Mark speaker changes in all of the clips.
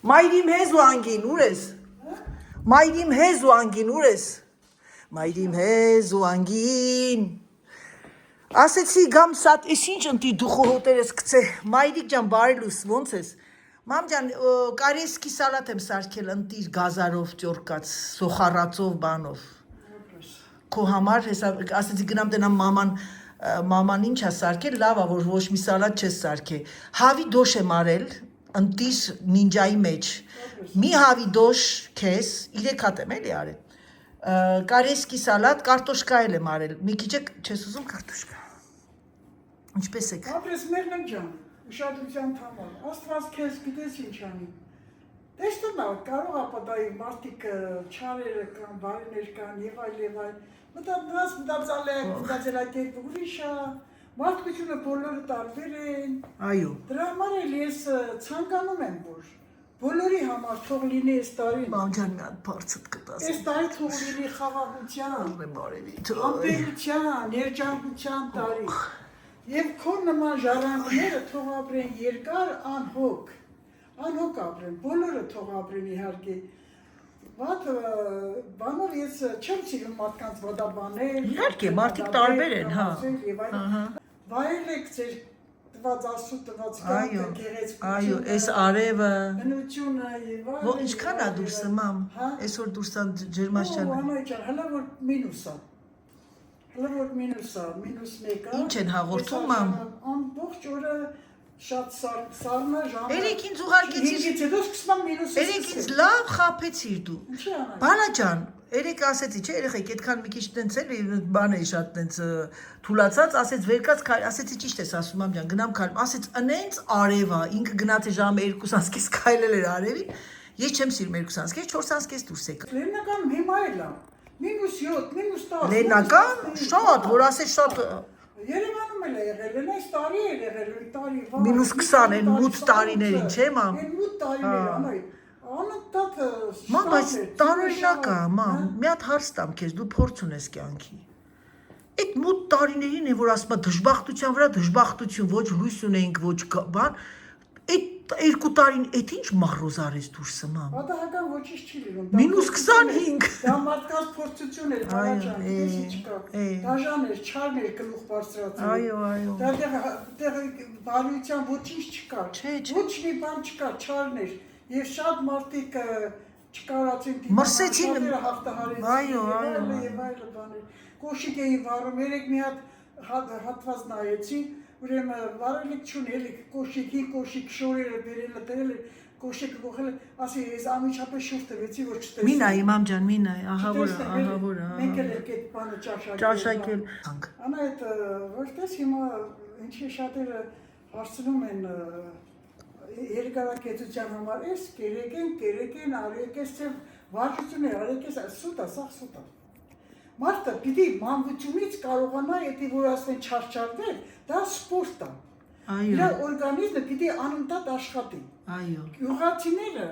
Speaker 1: Մայրիմ հեզ ու անգին ուր ես։ Մայրիմ հեզ ու անգին ուր ես։ Մայրիմ հեզ ու անգին։ Ասեցի գամ սատ էս ինչ ընտի դու խոհոտերս գցե։ Մայրիկ ջան բարելուս ոնց ես։ Մամ ջան կարեսկի սալատ եմ սարքել ընտիր գազարով ճորկած սոխարածով բանով։ Քո համար հեսա ասեցի գնամ տնամ մաման ինչ է սարքել լավ է որ ոչ մի սալատ չես սարքե։ Հավի դոշ եմ արել ընտիր նինջայի մեջ։ Մի հավի դոշ քեզ 3 հատ եմ էլի արել։ Կարեսկի սալատ, կարտոշկա էլ եմ արել։ Մի քիչ չես ուզում կարտոշկա։ Ինչպես եք։
Speaker 2: Ապրես մերնեմ ջան, ուշադրության համար։ Աստված քեզ գիտես ինչ անի։ Տեսնում ես, կարող է պատահի մարդիկ չարերը կան, բարիներ կան եւ այլ։ Մտածել այդ ուրիշ է։ Մարդկությունը բոլորը տարբեր են։
Speaker 1: Այո։
Speaker 2: Դրա համար էլ ես ցանկանում եմ որ բոլորի համար թող լինի այս տարին։
Speaker 1: Մամ ջան մի հատ բարձր կտաս։
Speaker 2: Այս տարի թող լինի խաղաղության,
Speaker 1: բարևի
Speaker 2: ամպերության, երջանկության տարի։ Եվ քո նման ժառանգները թող ապրեն երկար անհոգ ապրեն, բոլորը թող ապրեն իհարկե։ Վատ բանով ես չեմ սիրում մարդկանց վատաբանել։
Speaker 1: Իհարկե, մարդիկ տարբեր են, հա։
Speaker 2: Վայելեք ձեր տված Աստծո տված կյանքը գեղեցկությունը։
Speaker 1: Այո, այս արևը։
Speaker 2: Բնությունը եւ այլն։
Speaker 1: Ո ինչքան է դուրսը մամ։ Այսօր դուրսան ջերմաշան։
Speaker 2: Անայ ջան, հələ որ մինուսա։ -1
Speaker 1: Ինչ են հաղորդում մամ։
Speaker 2: Ամբողջ օրը շատ սառնա ժամը։
Speaker 1: Երեք ինձ ուղարկեցիր։
Speaker 2: Իսկ հետո սկսում եմ մինուսը։
Speaker 1: Երեք ինձ լավ խափեցիր դու։
Speaker 2: Ինչի՞ անայ։
Speaker 1: Բանա ջան, երեք ասեցի, չէ, երեխեք, այդքան մի քիչ տենց էլի բան էի շատ տենց թուլացած, ասեց վերկած ասեցի ճիշտ ես ասում մամ ջան, գնամ քայլ, ասեց ընենց արևա, ինքը գնաց է ժամը 2:30 քայլել էր արևին։ Ես չեմ սիրում 2:30, 4:30 դուրս եկա։
Speaker 2: Լեննական հիմա էլ է։ -7, -10։
Speaker 1: Լեննական շատ, որ ասես շատ
Speaker 2: Երևանում էլ է եղել, այս տարի է եղել, տարի վաղ։
Speaker 1: -20 են մութ տարիներին, չէ մամ։
Speaker 2: Այն մութ տարիներ, անայ։ Անընդհատ
Speaker 1: Մամ, բայց տարօրինակ է, մամ, մի հատ հարց տամ քեզ, դու փորձ ունես կյանքի։ Այդ մութ տարիներին է, որ ասում է դժբախտության վրա դժբախտություն, ոչ լույս ունեինք, ոչ բան, այդ 2 տարին այդ ինչ մահրոզ արես դուրսը, մամ։
Speaker 2: Պատահական ոչինչ չի լինում։
Speaker 1: -25
Speaker 2: Դա մարդկանց փորձություն էր, բարաջան, դες ինչ կա։ Դաժան էր, չարն էր գլուխ բարձրացել։
Speaker 1: Այո։
Speaker 2: Դեռ բարության ոչինչ չկա։ Ոչ մի բան չկա, չարն էր։ Եվ շատ մարդիկ չկարացին
Speaker 1: մրսեցին
Speaker 2: հաղթահարեցին։
Speaker 1: Այո։
Speaker 2: Եվ այլ բաներ։ Կոշիկ էին վառում, երեք մի հատ հատված նայեցի, ուրեմն վարելիք չունի, էլի կոշիկ շորերը բերելը դրել էր, կոշիկը կողել, ասի ես անմիջապես շուտ տվեցի, որ չտեսնեմ։
Speaker 1: Մի նայի, մամ ջան, մի նայի, ահա որ։
Speaker 2: Մենք էլ ենք այդ բանը
Speaker 1: ճաշակել։
Speaker 2: Անա այդ որտես հիմա ինչի շատերը հարցնում են երկարակեցության համար էս կերեկեն, արեկես ծև վարժություն է, արեկես սուտ է, սաղ սուտ է։ Մարդը պիտի մանվությունից կարողանա էդի որ ասեն չարչարվել, դա սպորտ է։ Իր օրգանիզմը պիտի անընդհատ աշխատի։
Speaker 1: Այո։
Speaker 2: Գյուղացիները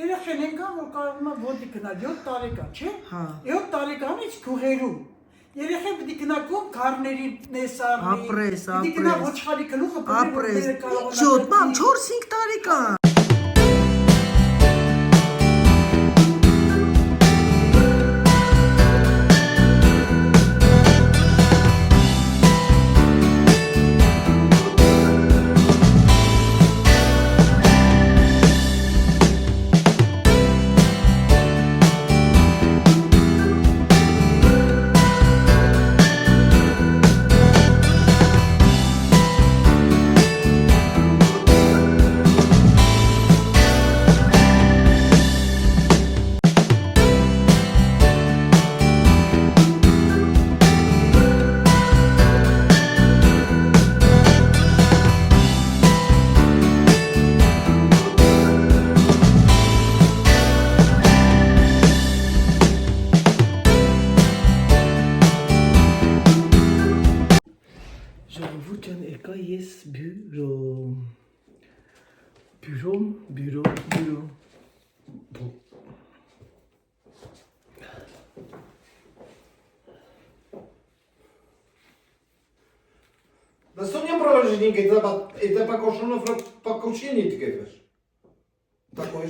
Speaker 2: երեխեն են կան, որ կարողանա ոդի գնալ 7 տարեկան, չէ։ 7 տարեկանից գյուղերում երեխեն պիտի գնա գոմ գառների նեսարնի։
Speaker 1: Ապրես։
Speaker 2: Պիտի գնա ոչխարի գլուխը
Speaker 1: ապրես։ Ինչ մամ 4-5 տարեկան։ Ժողովուրդ ջան, եկա ես բյուրո։
Speaker 3: Да что не провожник, это по кошуну по кучине ты говоришь. T'as quoi?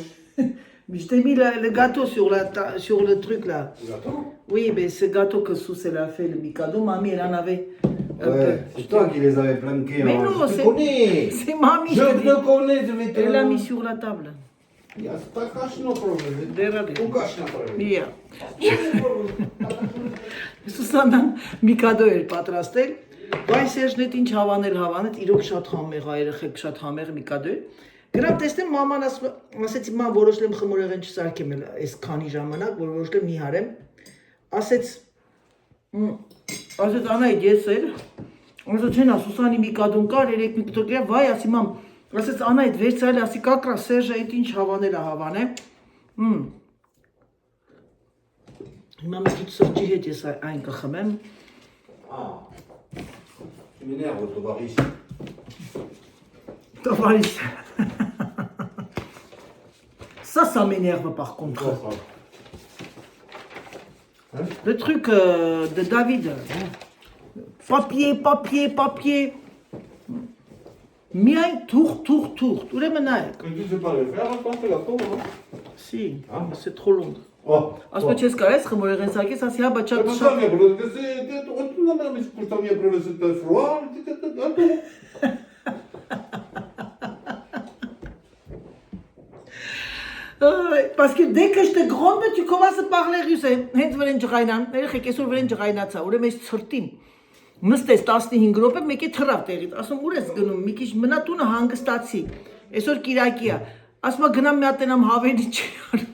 Speaker 1: Je t'ai mis le gâteau sur le truc là.
Speaker 3: Le gâteau?
Speaker 1: Oui, mais ce gâteau que Sous elle a fait, le Mikado, mamie, elle en avait un peu.
Speaker 3: C'est toi qui les avais planqués.
Speaker 1: Mais
Speaker 3: hein.
Speaker 1: non,
Speaker 3: Je te connais.
Speaker 1: c'est mamie.
Speaker 3: Je
Speaker 1: te dis.
Speaker 3: te connais, je vais te...
Speaker 1: Elle l'a mis sur la table.
Speaker 3: Ja, sta kašno probleme.
Speaker 1: Derade.
Speaker 3: U kašna probleme.
Speaker 1: Yeah. Սուսանան Mikado էր պատրաստել։ Բայ Սերժն այդ ինչ հավանել, իրոք շատ համեղ է, երեխեք շատ համեղ Mikado է։ Գնամ տեսնեմ մաման ասեցի ման որոշել եմ խմորեղեն չսարքեմ այս քանի ժամանակ, որ որոշել եմ մի հարեմ։ Ասեց Անայդ ես էլ ասեց չենա Սուսանի Mikado-ն կար 3 կիլոգրամ, վայ ասի մամ, ասեց Անայդ վերցրել ասի կակրա Սերժը այդ ինչ հավանել է հավանե։ Հիմա մի քիչ սրճի հետ ես այն կխմեմ։
Speaker 3: Ah. Tu m'énerves, Tovaris.
Speaker 1: Товарищ. Ça m'énerve par contre.
Speaker 3: Quoi, ça? Hein?
Speaker 1: Le truc de David. Papier. Miaille, tour. Ուրեմն նայեք։
Speaker 3: Mais tu sais pas le faire, attends, fais la peau, hein?
Speaker 1: Si,
Speaker 3: Hein?
Speaker 1: mais c'est trop long.
Speaker 3: Oh.
Speaker 1: Ասում չես կարես խմորեղեն սարքես, ասի հա, բա
Speaker 3: C'est pas
Speaker 1: շատ
Speaker 3: ça, mais parce que c'est... Non, mais c'est pour ça, mais après, c'était froid.
Speaker 1: Parce que dès que je te gronde, tu commences à parler russe. Հենց վրեն ջղայնան, երեխեք այսօր վրեն ջղայնացա, ուրեմն ես ցրտին։ Նստես 15 րոպե, մեկի թռավ տեղից։ Ասում ուր ես գնում, մի քիչ մնա տունը հանգստացի։ Այսօր Կիրակի է։ Ասում ա գնամ մի հատ տենամ հավերի չի անում։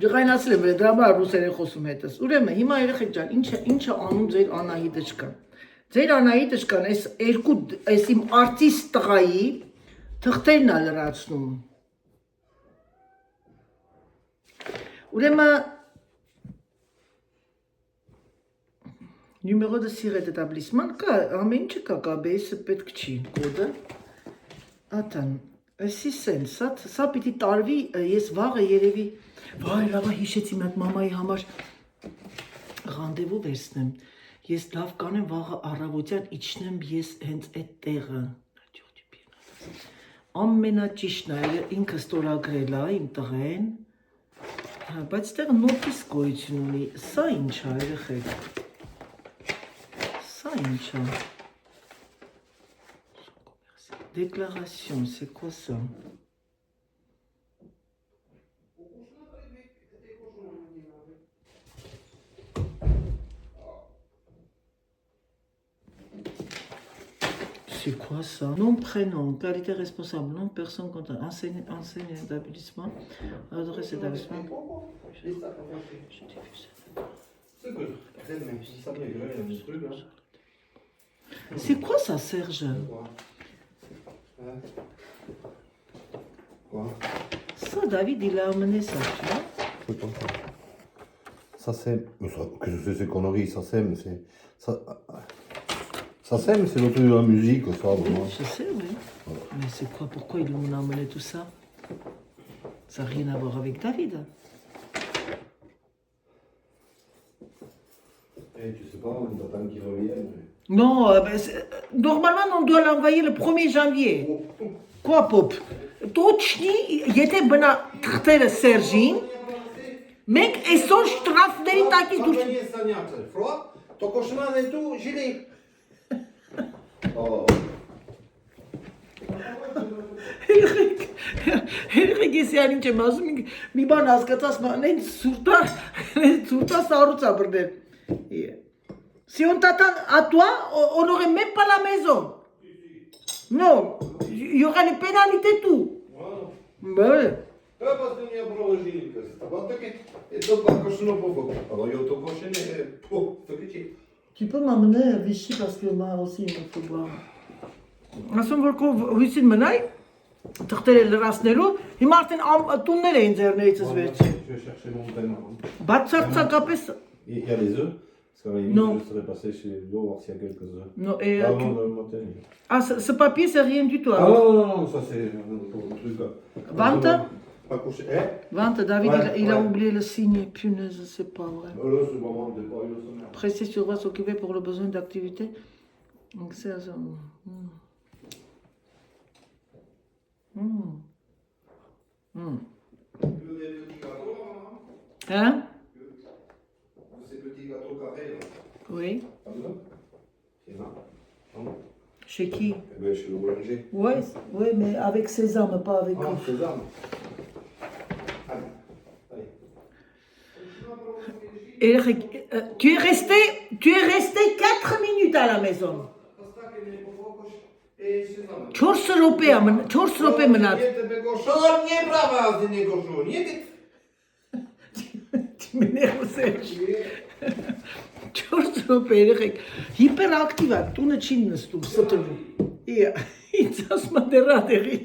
Speaker 1: Ջղայնացել եմ, դրա համար ռուսերեն խոսում հետս։ Ուրեմն հիմա երեխեք ջան, ինչը անում ձեր Անահիտը Ձեր Անահիտը կան, այս իմ արտիստ տղայի թղթերն է լրացնում։ Ուրեմն Numéro de siret établissement կա, ամեն ինչը կա, բեյսը պետք չի, կոդը։ Ատան, այսի սեն, սա պիտի տարվի, ես վաղը երևի, վայ, լավա հիշեցի մի հատ մամայի համար ռանդևու վերցնեմ։ Ես լավ կանեմ վաղը առավոտյան իջնեմ ես հենց այդ տեղը։ Ամենաճիշտն է, ինքը ստորագրել է իմ տղեն, բայց տեղը նոթիս գոյություն ունի, սա ինչ է, երեխեք։ Սա ինչ է։ Déclaration, c'est quoi ça? C'est quoi ça? Nom, prénom, qualité responsable, nom, personne, contact, enseigne d'établissement, adresse d'établissement.
Speaker 3: C'est que...
Speaker 1: C'est quoi ça, Serge?
Speaker 3: Quoi?
Speaker 1: Ça, David, il a amené ça, tu vois?
Speaker 3: C'est pas ça. Ça sème. Qu'est-ce que c'est ces conneries? Ça sème, c'est... Ça sème, c'est le truc de la musique, ça, vraiment.
Speaker 1: Je sais, oui. Voilà. Mais c'est quoi? Pourquoi ils m'ont amené tout ça? Ça n'a rien à voir avec David.
Speaker 3: Et tu sais pas, on attend qu'il revienne.
Speaker 1: Non, normalement, on doit l'envoyer le 1er janvier. Quoi, Pop? Точно, եթե բնա թղթերը Սերժին, մենք այսօր շտրաֆների տակից դուրս...
Speaker 3: Froid, ton cauchemar et tout, gilet. Oh.
Speaker 1: Երեխեք ես յան ինչ եմ ասում, մի բան հասկացած, նենց սուրտա սարուց աբրդել։ Si on t'attend à toi, on n'aurait même pas la maison. Non, il y aurait les pénalités tout.
Speaker 3: Voilà.
Speaker 1: Ouais.
Speaker 3: Parce qu'il y a pour l'origine, et donc, quand je ne peux pas. Alors, il y a ton cochon et pour,
Speaker 1: Tu peux m'amener à Vichy parce que moi aussi il me faut boire. Ասում որ քո հույսին մնայ, թղթերը լրացնելու, հիմա արդեն տուններ էին ձեռներիցս վերցրել։
Speaker 3: Je vais chercher mon paiement.
Speaker 1: Բացարձակապես
Speaker 3: Il y a les œufs. Parce qu'à la limite, je serais passé chez l'eau voir s'il y a quelques œufs.
Speaker 1: Non, et
Speaker 3: Ah non, dans le motel.
Speaker 1: Ah, ce papier c'est rien du tout.
Speaker 3: Ah non, ça c'est pour le truc là.
Speaker 1: Vente?
Speaker 3: Pas couché. Eh?
Speaker 1: Vente, David,
Speaker 3: Ouais,
Speaker 1: il a
Speaker 3: ouais.
Speaker 1: oublié le signe. Punaise, c'est pas vrai.
Speaker 3: Là, c'est vraiment des paris, ça merde.
Speaker 1: Précis sur va s'occuper pour le besoin d'activité. Անկսեազում։ Hein?
Speaker 3: Ces petits gâteaux carrés là.
Speaker 1: Oui.
Speaker 3: T'as vu là? C'est là. Non?
Speaker 1: Chez qui?
Speaker 3: Eh ben chez le boulanger.
Speaker 1: Ouais, ouais, mais avec sésame, pas avec
Speaker 3: Ah, c'est ça. Allez. Allez.
Speaker 1: Eric, tu es resté 4 minutes à la maison. 4 րոպե մնաց։
Speaker 3: Nie prawa z niego żu. Nie ty.
Speaker 1: Մներոսեր։ 4 րոպե երեխեք, հիպերակտիվ է, տունը չի նստում, ստվում։ Ինձ ասում է դեռ ատեղի։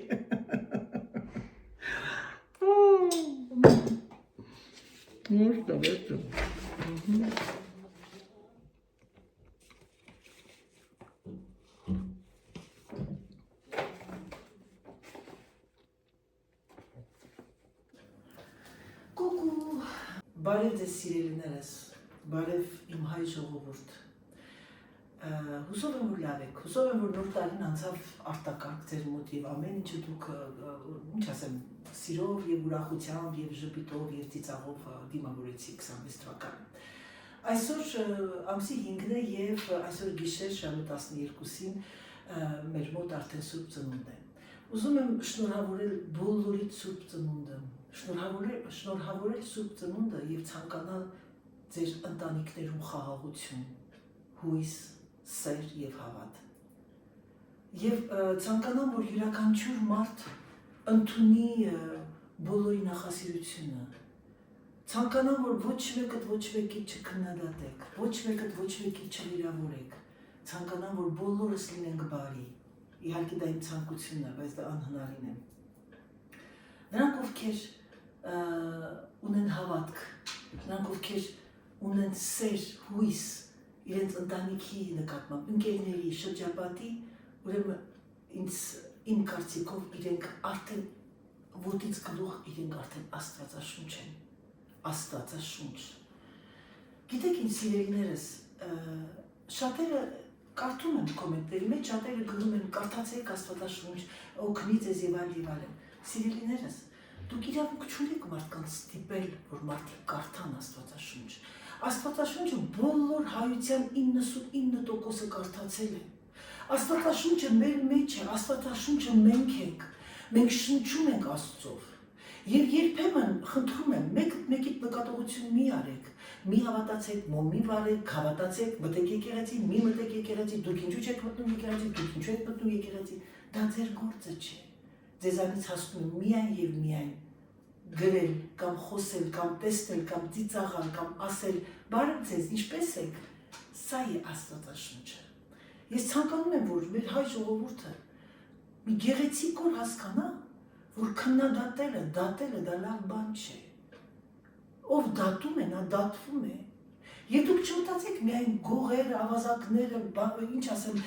Speaker 1: Մոստա վերջը։ Կուկու։ Բարև ձեզ սիրելիներս, բարև իմ հայ ժողովուրդ։ Հուսով եմ, որ լավ եք, հուսով եմ, որ նոր տարին անցավ արտակարգ ձեր մոտ եւ ամեն ինչը դուք, ինչ ասեմ, սիրով եւ ուրախությամբ եւ ժպիտով եւ ծիծաղով դիմավորեցիք 26 թվականին։ Այսօր ամսի 5-ն է եւ այսօր գիշեր ժամը 12-ին մեր մոտ արդեն Սուրբ Ծնունդ է։ Ուզում եմ շնորհավորել բոլորիդ Սուրբ Ծնունդը, շնորհավորել Սուրբ Ծնունդը եւ ցանկանալ ձեր ընտանիքներում խաղաղություն, հույս, սեր եւ հավատ։ Եվ ցանկանամ, որ յուրաքանչյուր մարդ ընդունի բոլորի նախասիրությունը։ Ցանկանամ, որ ոչ մեկդ ոչ մեկի չքննադատեք, ոչ մեկդ ոչ մեկի չվիրավորեք։ Ցանկանամ, որ բոլորս լինենք բարի։ Իհարկե դա իմ ցանկությունն է, բայց դա անհնարին է։ Նրանք, ովքեր ունեն հավատք, նրանք, ովքեր ունեն սեր, հույս, իրենց ընտանիքի նկատմամբ, ընկերների, շրջապատի, ուրեմն իմ կարծիքով իրենք արդեն ոտից գլուխ իրենք արդեն Աստվածաշունչ են, Աստվածաշունչ։ Գիտեք ինչ սիրելիներս, շատերը կարդում են կոմենտների մեջ, շատերը գրում են կարդացեք Աստվածաշունչ, օգնի ձեզ եւ այլն։ Սիրելիներս, դուք իրավունք չունեք մարդկանց ստիպել, որ մարդիկ կարդան Աստվածաշունչ։ Աստվածաշունչը բոլոր հայության 99%-ը կարդացել է։ Աստվածաշունչը մեր մեջ է, Աստվածաշունչը մենք ենք, մենք շնչում ենք Աստծով։ Եվ երբեմն խնդրում եմ, մեկիդ նկատողություն մի արեք, մի հավատացեք, մի վարեք, հավատացեք, մտեք եկեղեցի, մի մտեք եկեղեցի, դուք ինչու չեք մտնում եկեղեցի, դուք ինչու եք մտնում եկեղեցի, դա ձեր գործը չէ։ Ձեզանից հասնում է միայն եւ միայն գրել, կամ խոսել, կամ տեսնել, կամ ծիծաղալ, կամ ասել, բարև ձեզ, ինչպես եք, սա է Աստվածաշունչը։ Ես ցանկանում եմ, որ մեր հայ ժողովուրդը մի գեղեցիկ օր հասկանա, որ քննադատելը, դատելը դա լավ բան չէ։ Ով դատում է, նա դատվում է։ Եվ դուք չմտածեք միայն գողերը, ավազակները, ինչ ասեմ,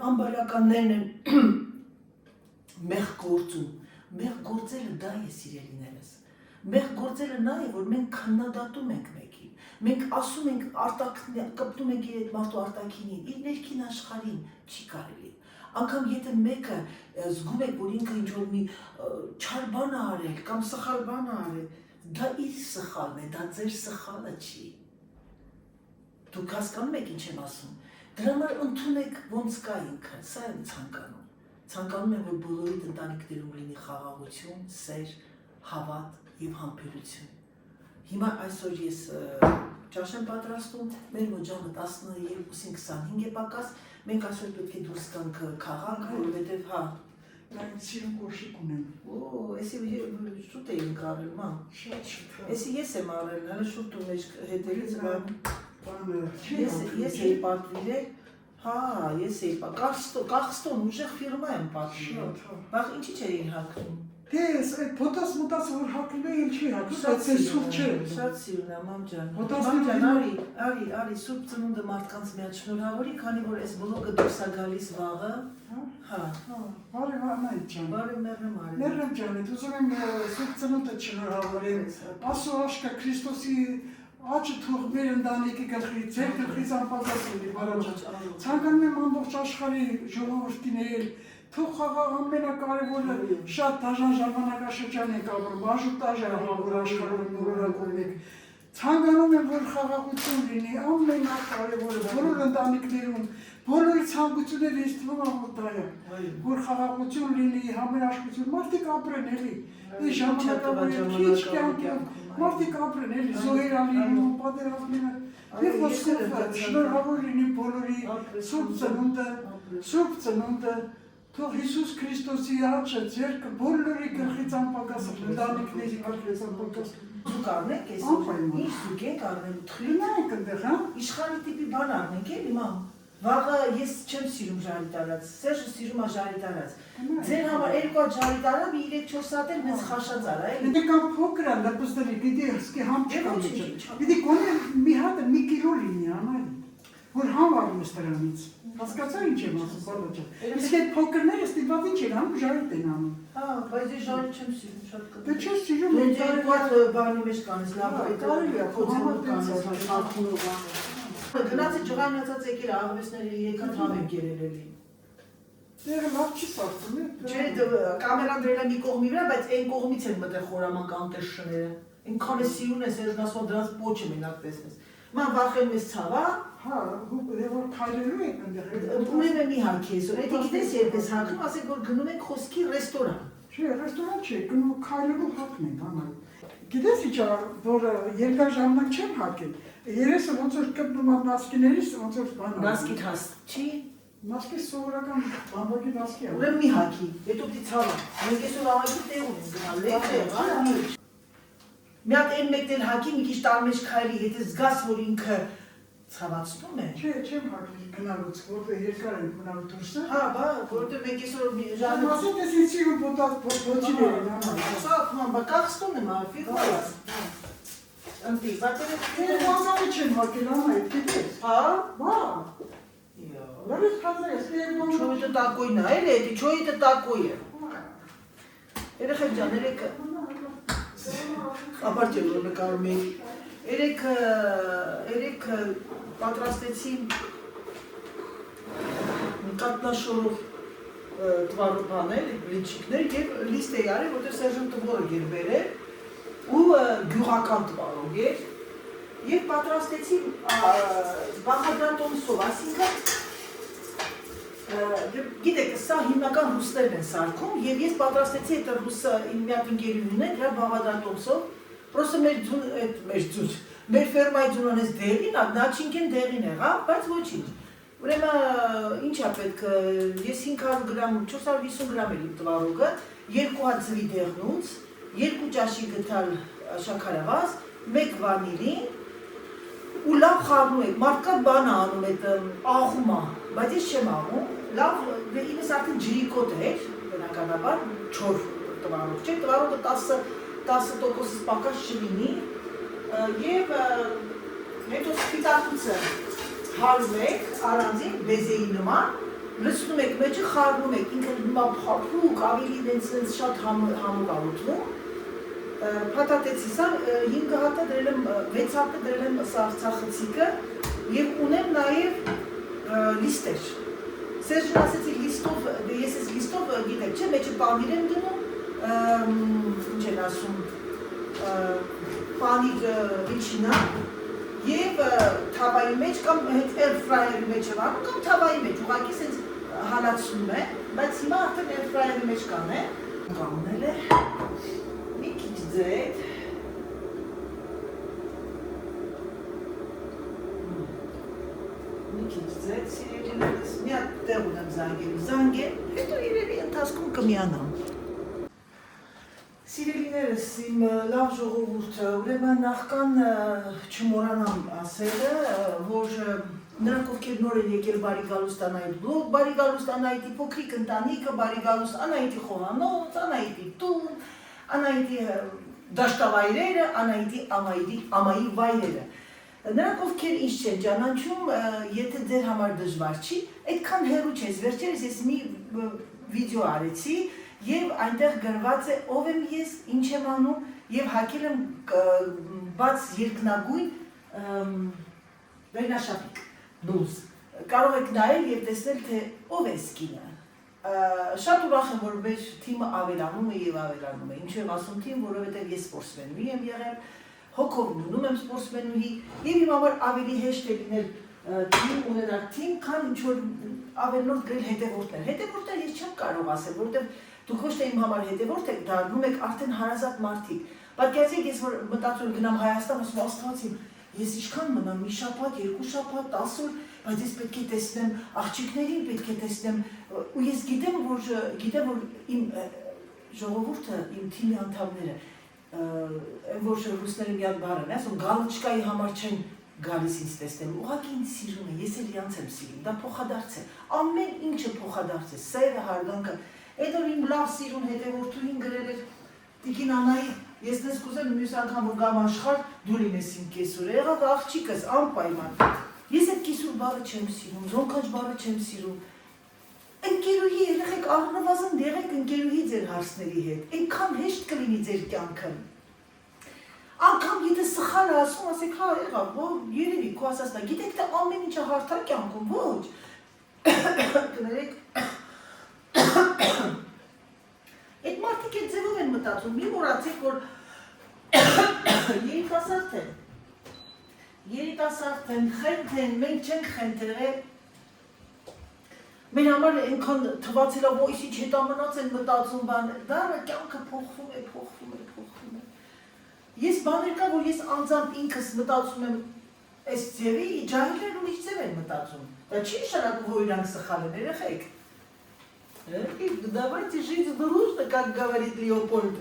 Speaker 1: ամբարականներն են մեղ գործում։ Մեղ գործելը դա է, սիրելիներս։ Մեղ գործելը նա է, որ մենք քննադատում ենք մեկին։ Մենք ասում ենք կպտում ենք իր այդ մարդու արտաքինին, իր ներքին աշխարհին չի կարելի։ Անգամ եթե մեկը զգում եք, որ ինքը ինչ-որ մի չար բան է արել կամ սխալ բան է արել, դա իր սխալն է, դա ձեր սխալը չի։ Դուք հասկանում եք ինչ եմ ասում։ Դրա համար ընդունեք ոնց կա ինքը, սա եմ ցանկանում։ Ցանկանում եմ, որ բոլորի ընտանիքներում լինի խաղաղություն, սեր, հավատ եւ համբերություն։ Հիմա այսօր ես ճաշ եմ պատրաստում, մեր մոտ ժամը 12:25 է պակաս, մենք այսօր պետք է դուրս գանք քաղաք, որովհետեւ հա
Speaker 2: Մենք սիրուն կոշիկ ունեմ։
Speaker 1: Օ, էսի շուտ էին կարել, մա։
Speaker 2: Շատ շուտ։
Speaker 1: Էսի ես եմ արել, հələ շուտու մեջ հետևից
Speaker 2: Բանը
Speaker 1: ես էի պատվիրել, հա, ես էի կախստոն, ուժեղ ֆիրմա եմ պատվիրել։ Բախ ինչի՞ չէին հագնում։
Speaker 2: Դες, այդ փոթաս մտածը որ հակում է, ինչի հակում, բայց այս սուրճ չէ։
Speaker 1: Շատ սիրուն է, մամ ջան։
Speaker 2: Մտածում
Speaker 1: Մամ ջան,
Speaker 2: եմ,
Speaker 1: արի, Սուրբ Ծնունդը մարդկանց մի հատ շնորհավորի, քանի որ այս բլոգը դուրս է գալիս վաղը։ Հա։
Speaker 2: Բարև Անայդ ջան։
Speaker 1: Բարև մեռնեմ արի։
Speaker 2: Մեռնեմ ջան, ուզում եմ Սուրբ Ծնունդը շնորհավորել։ Ասո աշկա Քրիստոսի Աչը թող մեր ընտանիքի գլխի, ձեր գլխից անպատասխան լինի, բարոյ։ Ցանկանում եմ ամբողջ աշխարհի ժողովրդին էլ թող խաղաղ ամենակարևորը շատ դաժան ժամանակաշրջան եք ապրում, բաժուտաժ է որ աշխարհում նորորակում եք։ Ցանկանում եմ որ խաղաղություն լինի, ամենակարևորը բոլոր ընտանիքներում, բոլորի ցանկությունները ինձ թվում է որ դա է, որ խաղաղություն լինի, համերաշխություն, մարդիկ ապրեն էլի։ Այս ժամանակավորը քիչ կյանքում մարդիկ ապրեն էլի, զոհեր լինում, պատերազմները, եւ որ շնորհավոր լինի բոլորի Սուրբ Ծնունդը, թող Հիսուս Քրիստոսի աչքը ձերքը բոլորի գլխից անպակաս ընտանիքների գլխից անպակաս
Speaker 1: Դուք առնեք այսօր, ինչ դուք եք առնել,
Speaker 2: Լինենք այնտեղ, հա։
Speaker 1: իշխանի տիպի բան առնենք էլի մամ։ Վաղը ես չեմ սիրում ժարի տարած, Սերժը սիրում է ժարի տարած։ Ձեր համար երկու ժարի տարավ, 3-4 սատ էլ մեզ խաշած արա էլի։
Speaker 2: Դե կամ փոքր է լպստելի, գիտի հսկի համ չկա միջը։ Գիտի կոնե մի հատ մի կիլո լինի, անայ։ Որ համ առնում ես դրանից։ Հասկացա ինչ եմ ասում, բալոջը։ Իսկ այդ փոքրները ստիպված ինչ են անում, ժարիտ են անում։
Speaker 1: Հա, բայց ես ժարի չեմ սիրում, շատ կտա։
Speaker 2: Դե չես սիրում,
Speaker 1: Դե երկու հատ բանի մեջ կանես, լավ
Speaker 2: կարելի է,
Speaker 1: խոցելու
Speaker 2: կանես,
Speaker 1: կանես, խախունով Գնացի ջղայնացած եկել աղվեսների 3 հատ եմ կերել էլի։
Speaker 2: Դերը լավ չի սարքում է։
Speaker 1: Չէ, կամերան դրել եմ մի կողմի վրա, բայց այն կողմից են մտել խորամանկ անտեր շները։ Ինքան է սիրուն է, Սերժն ասում դրանց պոչը մենակ տեսնես։ Ման վախեն մեզ ցավա։
Speaker 2: Հա, որ քայլելու եք այնտեղ։
Speaker 1: Ունեմ մի հագի այսօր։ Էդի գիտես երբ ես հագնում, ասեք որ գնում ենք խոսքի ռեստորան։
Speaker 2: Չէ, ռեստորան չէ, գնում քայլելու հագն ենք, անայ։ Գիտես ինչ որ երկար ժամանակ չեմ հագել։ Երեսը ոնց որ կպնում եմ նասկիներից, ոնց որ բան։
Speaker 1: Նասկիդ հաս չի։
Speaker 2: Նասկի սովորական բամբակի նասկի է։
Speaker 1: Ուրեմն մի հագի, հետո պիտի ցավա։ Մենք այսօր աղագի տեղ ունենք գնալ, լեգ Մի հատ այն մեկն էլ հագի մի քիչ տարմեջ քայլի, եթե զգաս որ ինքը ցավացնում է։
Speaker 2: Չէ, չեմ հագել գնալուց, որտեղ երկար են գնալու դուրսը։
Speaker 1: Հա, բա, որտեղ մենք այսօր մի ժամ
Speaker 2: Մասը դες սիրում ոչիներ են, հա։
Speaker 1: Սա մամա կախստում եմ, ֆիգուրաս։ Անտի,
Speaker 2: Դե ոնցավի չեմ հագել, անայ, գիտես։
Speaker 1: Հա?
Speaker 2: Բա։ Լրիվ խազը ես,
Speaker 1: Չոյիտը տակոյն է, էլի, էդի չոյիտը տակոյ է։ Երեխեք ջան, երեքը ապարտ եմ որ նկարում էի։ Երեք պատրաստեցի կատնաշորով տվարու բաներ, բլինչիկներ և լիստ էի արել, որտեղ Սերժն տվորը էր բերել ու գյուղական տվարով էր և պատրաստեցի բախադրանտոմսով, այսինքն գիտեք, սա հիմնական ռուսներն են սարքում և ես պատրաստեցի այդ ռուսը մի հատ ընկերի ունեն, դրա բաղադրանտոմսով, պրոսը մեր ֆերմայի ձունանես դեղին, նաչինքեն դեղին եղա, բայց ոչինչ։ Ուրեմն ինչ է պետք, ես 500 գրամ, 450 գրամ էլի տվարոգը, 2 հատ ձվի դեղնուց, 2 ճաշի գտալ շաքարավազ, 1 վանիլին ու լավ խառնում եք, մարդկա բանը անում այդ աղում է, բայց ես չեմ աղում, լավ, ինձ արդեն ջրիկոտ էր, բնականաբար, 4 տվարոգ չէ, տվարոգը 10%-ից պակաս չլինի և հետո սպիտակուցը հարում եք, առանձին, բեզեի նման, լցնում եք մեջը, խառնում եք, ինքը նման փափուկ, ավելի դենց շատ համով ալուտվում, փաթաթեցի սա, 5 հատը դրել եմ, 6 հատը դրել եմ սաղցախցիկը և ունեմ նաև լիստեր։ Սերժն ասեցի լիստով, ես ես լիստով գիտեք, չէ, մեջը պանիր եմ դնում, ինչ են ասում, պանիր վիչինա և թավայի մեջ կամ հետ էրֆրայերի մեջ եմ անում, կամ թավայի մեջ, ուղղակի սենց հալացնում է, բայց հիմա արդեն էրֆրայերի մեջ կան է, կանել է, մի քիչ ձետ, մի քիչ ձետ, սիրելիներս, մի հատ տեղ ունեմ զանգել, հետո իրելի ընթացքում կմիանամ։ Սիրելիներս, իմ լավ ժողովուրդը, ուրեմն նախքան չմոռանամ ասելը, որ նրանք ովքեր նոր են եկել Բարի Գալուստ Անահիտ բլոգ, Բարի Գալուստ Անահիտի փոքրիկ ընտանիքը, Բարի Գալուստ Անահիտի խոհանոց, Անահիտի տուն, Անահիտի դաշտավայրերը, Անահիտի ամայի վայրերը։ Նրանք ովքեր ինչ չեն ճանաչում, եթե ձեր համար դժվար չի, այդքան հեռու չես, վերջերս ես մի վիդեո արեցի և այնտեղ գրված է ով եմ ես, ինչ եմ անում և հագել եմ բաց երկնագույն վերնաշապիկ, բլուզ։ Կարող եք նայել եւ տեսնել, թե ով է սկինը։ Շատ ուրախ եմ, որ մեր թիմը ավելանում է եւ ավելանում է։ Ինչու եմ ասում թիմ, որովհետեւ ես սպորտսմենուհի եմ եղել, հոգով մնում եմ սպորտսմենուհի եւ իմ համար ավելի հեշտ է լինել թիմ ունենալ թիմ, քան ինչ որ ավելորդ գրել հետևորդներ։ Հետևորդներ ես չեմ կարող ասել, որովհետեւ դուք ոչ թե իմ համար հետևորդ եք դառնում եք արդեն հարազատ մարդիկ։ Պատկերացրեք, ես որ մտածում գնամ Հայաստան, ասում աստվածիմ, ես ինչքան մնամ, մի շաբաթ, երկու շաբաթ, 10 օր, բայց ես պետք է տեսնեմ աղջիկներին, պետք է տեսնեմ, ու ես գիտեմ, որ իմ ժողովուրդը, իմ թիմի անդամները, որ ռուսները մի հատ բառ են, ասում գալոչկայի համար չեն գալիս ինձ տեսնել, ուղղակի ինձ սիրում են, ես էլ իրանց եմ սիրում, դա փոխադարձ է, ամեն ինչը փոխադարձ է, սերը, հարգանքը, այդ որ իմ լավ սիրուն հետևորդուհին գրել էր Տիկին Անայի, ես դες կուզեմ մյուս անգամ որ գամ աշխարհ, դու լինես իմ կեսուրը, եղավ աղջիկս, անպայման։ Ես այդ կեսուր բառը չեմ սիրում, զոնքաչ բառը չեմ սիրում։ Ընկերուհի եղեք առնվազն եղեք ընկերուհի ձեր հարցների հետ, այնքան հեշտ կլինի ձեր կյանքը։ Անգամ եթե սխալ ասում, ասեք, հա, եղավ, երևի քո ասածն է, գիտեք թե ամեն ինչը հարթակ կյանքում, ոչ։ Կներեք Այդ մարդիկ այդ ձևով են մտածում, մի մոռացեք, որ երիտասարդ են, խենթ են, մենք չենք խենթեղել, մեր համար այնքան թվացել է, որ ինչ հետամնաց են մտածում բաներ, դա կյանքը փոխվում է։ Ես բաներ կա, որ ես անձամբ ինքս մտածում եմ այս ձևի, ջահիլներն ուրիշ ձև են мտածում, դա չի նշանակում, որ իրանք սխալ են, երեխեք։ Давайте жить дружно, как говорит Леопольд.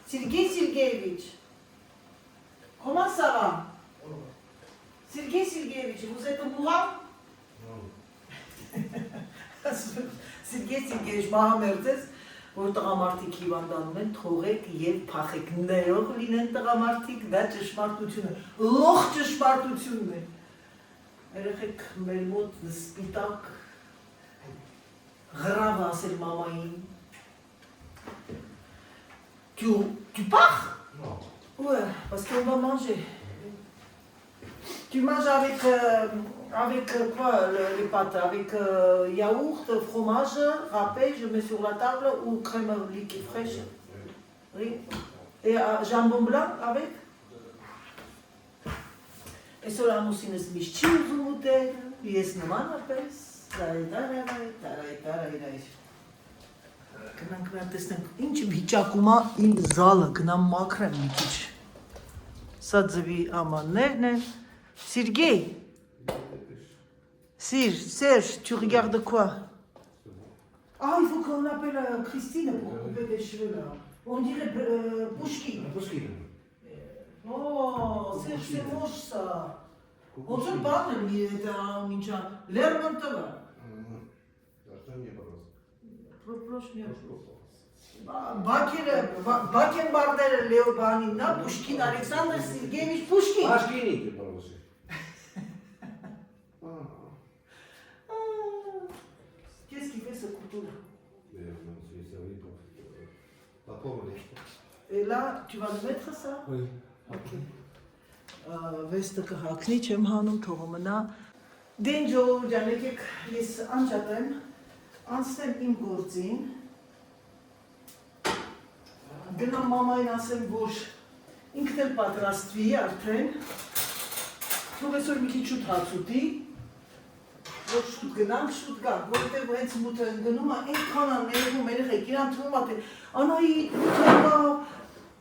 Speaker 1: Сергей Сергеевич. Comment ça va? Сергей Сергеевич, vous êtes au courant? Սերգեյ Սերգեյիչ մահամերձեց, որ տղամարդիկ հիվանդանում են, թողեք և փախեք, ներող լինեն տղամարդիկ, դա ճշմարտություն է, լող ճշմարտությունն է։ Երեխեք մեր մոտ սպիտակ, grave asel mamaïn. Tu pars?
Speaker 3: Non.
Speaker 1: Ouais, parce qu'on va manger. Tu manges avec quoi les pâtes? Avec yaourt, fromage, râpé, je mets sur la table ou crème liquide fraîche? Oui. Et jambon blanc avec? Et cela nous sinus michil zumutel, yes naman apes. Գնանք մեր տեսնենք, ինչ վիճակում է իմ զալը, գնամ մաքրեմ մի քիչ։ Սա ձվի ամաններն են։ Սերգեյ, Serge, tu regardes quoi? Ah, il faut qu'on appelle Christine pour couper les cheveux là. On dirait Pouchkine. Oh, Serge, c'est moche ça. On se parle, mais Mincha. Lermontova. Proproșnie. Bakenbarder Leobanina, Pushkin, Alexander Sergeevich Pushkin.
Speaker 3: Pushkin, te prosi.
Speaker 1: Qu'est-ce qu'il fait ce couteau-là? Et là, tu vas le mettre ça?
Speaker 3: Oui.
Speaker 1: Ok. Veste կհակնի չեմ հանում թողումնա դենջո ջանեկեք ես անջատեմ անցնեմ իմ գործին գնամ մամային ասեմ որ ինքն էլ պատրաստվի արդեն թող այսօր մի քիչ շուտ հաց ուտի որ շուտ գնանք շուտ գանք որովհետև հենց մութը գնում է այնքան ներվում երեխեք իրան թվում է թե անայի թողա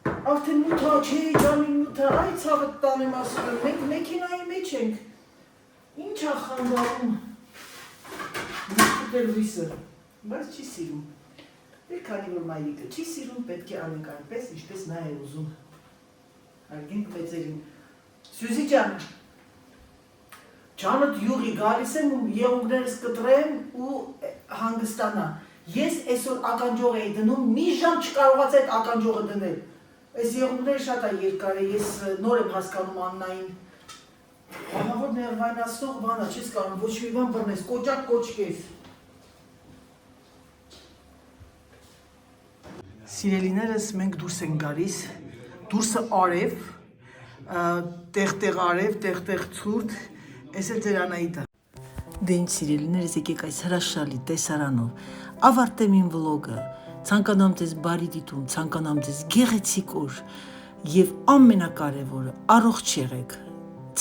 Speaker 1: Արդեն մութա, չէ, ջանին մութա, այ ցավդ տանեմ ասում եմ, մենք մեքենայի մեջ ենք, ինչ ա խանդարում, մուտել լույսը, բայց չի սիրում, դեր քանի որ մայրիկը չի սիրում, պետք է անենք այնպես, ինչպես նա է ուզում, հարգենք մեծերին, Սյուզի ջան, ջանդ յուղի գալիս եմ ու եղուգներս կտրեմ ու հանգստանա, ես այսօր ականջող էի դնում, մի ժամ չկարողացա այդ ականջողը դնել, Այս եղուգները շատ է երկար է, ես նոր եմ հասկանում Աննային, Ահավոր ներվայնացնող բան է, չես կարում, ոչ մի բան բռնես, կոճակ կոճկես։ Սիրելիներս մենք դուրս ենք գալիս, դուրսը արև, տեղ-տեղ արև, տեղ-տեղ ցուրտ, էս էլ ձեր Անահիտը։ Դե ինչ սիրելիներս, եկեք այս հրաշալի տեսարանով ավարտեմ իմ վլոգը։ Ցանկանամ ձեզ բարի դիտում, ցանկանամ ձեզ գեղեցիկ օր եւ ամենակարևորը առողջ եղեք։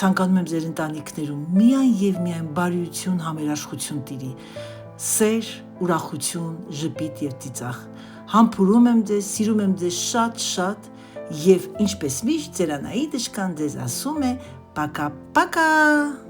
Speaker 1: Ցանկանում եմ ձեր ընտանիքներում միայն եւ միայն բարիություն, համերաշխություն տիրի։ Սեր, ուրախություն, ժպիտ եւ ծիծաղ։ Համբուրում եմ ձեզ, սիրում եմ ձեզ շատ եւ ինչպես միշտ ձեր Անահիտը ձեզ ասում է պակա-պակա։